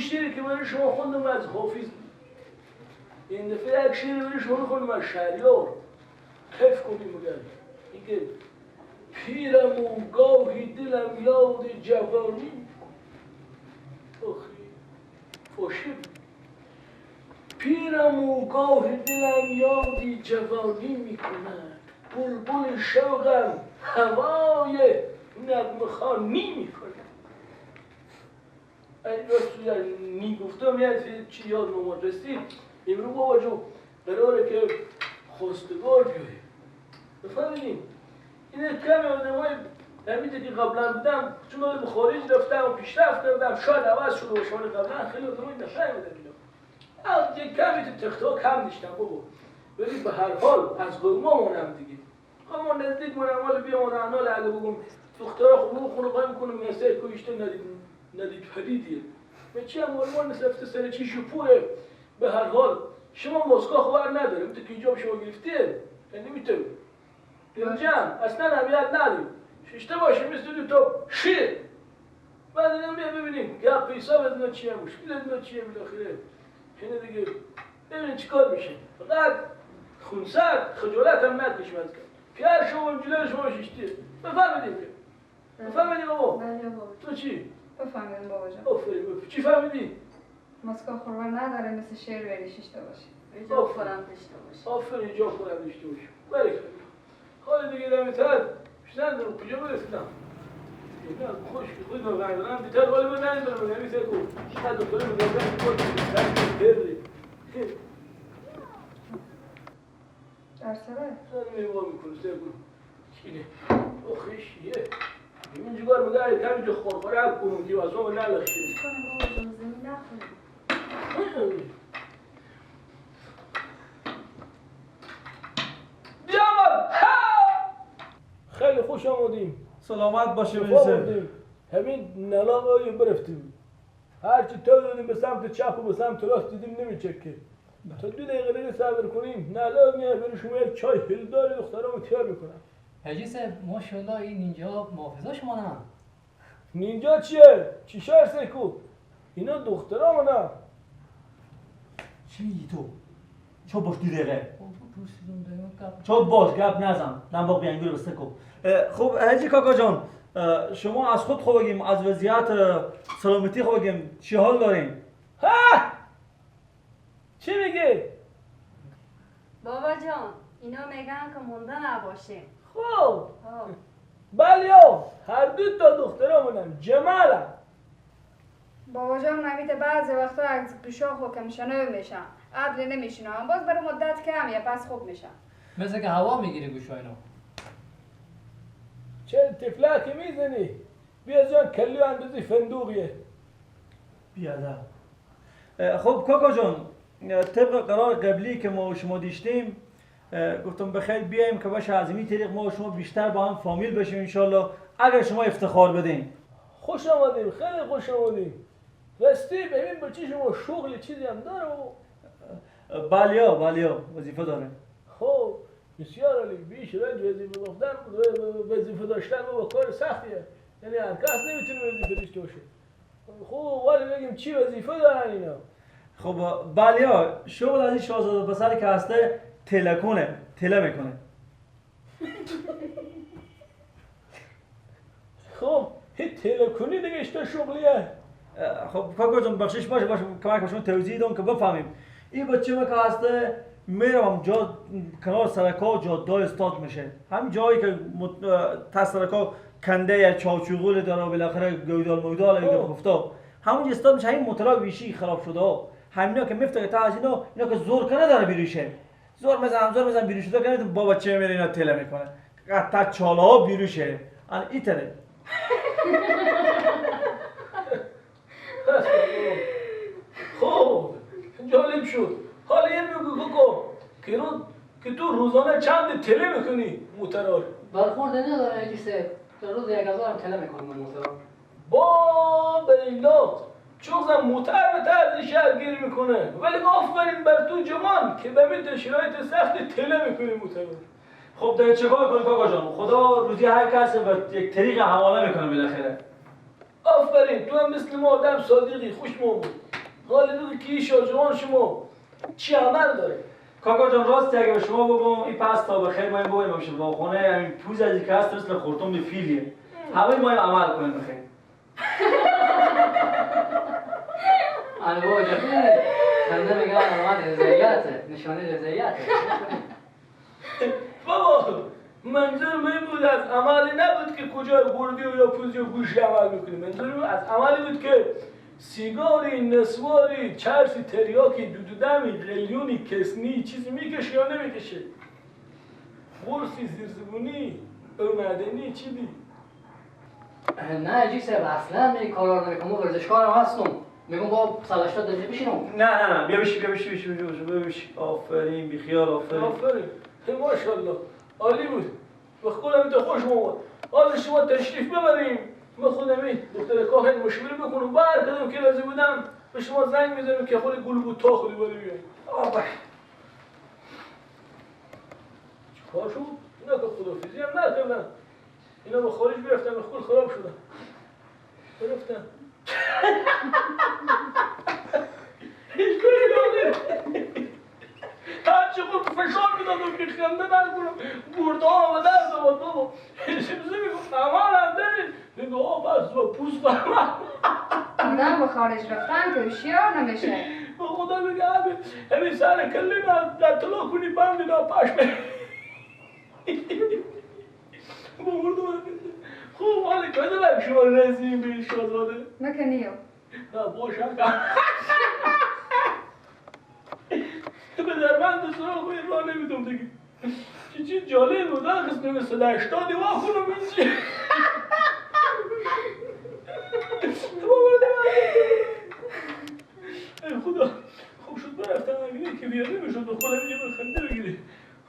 شعری که برای شما خوندم از حافظ. این دفعه یک شعری برای شما خوندم از شهریار. کیف کنیم مگر میگه پیرم و گاهی دلم یاد جوانی. آخی فاشم. پیرم و گاهی دلم یادی جوانی میکند، بلبل شوقم هوای نغمه خوانی میکند. این راست میگفتم یه چی یاد اومد رسید. امرو بابا جو قراره که خواستگار بیاییم. بفهمیدیم این کمی آدمای نمیده که قبلا بودم چون من به خارج رفتم و پیشرفت کردم شاید عوض شده باشم قبلا خیلی آدمای نفهمیدم اینا. یک کمی تو تختا کم نیستم بابا، ولی به هر حال از قوما مونم دیگه. خب ما نزدیک مونم حالا بیام حالا اگه بگم دخترها خوب رو خونه قایم کنم میسه کوشته ندید پدیدیه. به چی هم علمان نصفت سر چی شپوره. به هر حال شما مسکا خبر نداریم تو که اینجا شما گرفتیه یعنی میتونم اینجا اصلا اهمیت نداریم ششته باشه مثل دو تا شیر. بعد اینم بیا ببینیم گپ پیسا بدون چیه مشکل بدون چیه بالاخره اینه دیگه ببینیم چیکار میشه. فقط خونسرد خجالت هم نکش از پیار شما جلوی شما ششتیه. بفهمیدیم که بفهمیدیم بابا. تو چی؟ بفهمیدیم بابا جان. آفرین. چی فهمیدی؟ مسکا خوربر نداره مثل شیر بری ششته باشه. جا خورم داشته باشه. آفرین جا خورم داشته باشه. بله خیلی. حالا دیگه نمیتر شدن رو کجا برسیدم. اینا خوش که خود رو بردارم بیتر حالا من ندارم نمیتر کن. شاید دکتر میگردم خود بردی. در سره؟ سر میوار میکنه سر کنم. چینه؟ آخیشیه. این جوار مگه کمی جو خورخوره کنم که واسه من نلخشه. کنم بابا جان زمین نخوریم. بیامد! خیلی خوش آمدیم. سلامت باشه میرسه. همین نلاغایی برفتیم. هرچی تا دادیم به سمت چپ و به سمت راست دیدیم نمیچکه. تا 2 دقیقه دیگه صبر کنیم نلاغ میاد برای شما یک چای هلدار دخترامو تیار میکنم. حاجی صاحب ماشاءالله این نینجا محافظا شما نه؟ نینجا چیه؟ چی شهر سیکو؟ اینا دخترامو نه. چی میگی تو؟ چو باش 2 دقیقه. چو باش گپ نزن. نمباق بیانگیر بسته کن. خب حاجی کاکا جان شما از خود خو بگیم از وضعیت سلامتی خو بگیم چی حال دارین؟ ها؟ چی میگه؟ بابا جان اینا میگن که مونده نباشه. خب بلیو هر 2 تا دخترامونم جمالم. بابا جان نمیده بعضی وقتا از گوشا خو کمشنو میشن عدل نمیشنن باز برای مدت کمیه پس خوب میشن. مثل که هوا میگیری گوشا اینا. چه تفلکی میزنی؟ بیا جان کلیو اندازی فندوقیه. بیادر. خب کاکا جان طبق قرار قبلی که ما و شما دیشتیم گفتم بخیر بیایم که باشه از این طریق ما و شما بیشتر با هم فامیل بشیم انشالله اگر شما افتخار بدین. خوش آمدیم خیلی خوش آمدیم. راستی ببین بچه شما شغل چیزی هم داره و بله وظیفه داره. خب بسیار عالی. بیش رنج وظیفه گفتن وظیفه داشتن با کار سختیه یعنی هر کس نمیتونه وظیفه داشته باشه. خب ولی بگیم چی وظیفه دارن اینا؟ خب بله شغل از این شاهزاده پسر که هسته تله میکنه. خب این تله کنی دیگه اشتا شغلیه. خب کاکا جان بخشش باشه کمک باشون توضیح دم که بفهمیم. این بچه ما که هسته میرم جا کنار سرکا جاده استاد میشه. همین جایی که تا سرکا کنده یا چاوچوغول داره و بالاخره گویدال مویدال اینو گفتا همون استاد میشه. همین موتورا ویشی خراب شده ها همینا که میفته تا از اینا که زور کنه داره بیروشه. زور میزن بیروشه تا کنه با بچه میره اینا تله میکنه. قطع چالا بیروشه. این تله. خب جالب شد. حالا یه بگو کوکو که تو روزانه چند تله میکنی موترا؟ برخورده نداره حاجی صاحب. تا روز 1000 هم تله میکنم من موترا. با بیلا چوزم موتر به طرز شهر گیر میکنه ولی آفرین بر تو جوان که به میت شرایط سخت تله میکنی موترا. خب دیگه چه کار کنیم کاکا جان؟ خدا روزی هر کس به یک طریق حواله میکنه بالاخره. آفرین تو هم مثل ما آدم صادقی خوشمون بود. حالا بگو که این شاجوان شما چی عمل داره؟ کاکا جان راستی اگه به شما بگم این پس تا بخیر ما این بگویم باشه واقعا همین پوز از این که هست مثل خورتوم فیلیه. همه ما این عمل کنیم بخیر. انا بابا جان خنده میگم علامت رضایته نشانه رضایته بابا منظور این بود از عملی نبود که کجا گردی و یا پوزی و گوشی عمل میکنی. منظور از عملی بود که سیگاری، نسواری، چرسی، تریاکی، دودودمی، قلیونی، کسنی چیزی میکشه یا نمیکشه؟ قرصی، زیرزبونی، اومدنی چی دی؟ نه اجی صاحب اصلا می کارا رو نمیکنم ورزشکارم هستم میگم با سالاشتا درجه بشینم نه بیا بشی آفرین بیخیال آفرین ماشاءالله عالی بود و خودم تا خوش اومد. حالا شما تشریف ببریم ما خودم این دختر کاهن مشوره بکنم بر کدوم که راضی بودم به شما زنگ میزنم که خود گل بود تا خودی باری بیاییم. چیکار شد؟ اینا که خدافیزی هم نکردن. اینا به خارج برفتن به خود خراب شدن. برفتن. هیچ کنی لاغر. هرچی خود فشار میدادم که خنده نکنم برده ها و درد آمد بابا. شمزه میگم عمل هم دارید. میگم بس و پوست برمن. آدم به خارج رفتن که هوشیار نمیشه. خدا میگه همین سر کلی من در طلا کنی بند ناپشمه. بردم خوب حالا کده بک شما رسیم به این شازاده مکنیو نه باشم به دربند سراغ خوی راه نمیدم دیگه چی جالب بود قسم مثل 80 واه کنم این چی ای خدا خوب شد برفتم اگه که بیاره میشد و خودم یه خنده بگیری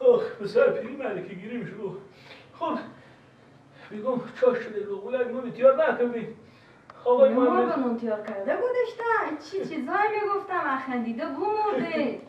آخ به سر پیری ملکه گیری میشد خب میگم چاش شده رو غلق ما تیار نکردیم آقای ما محمد به نون تیار کرده بودشتن چی چیزایی میگفتم اخندیده بمورده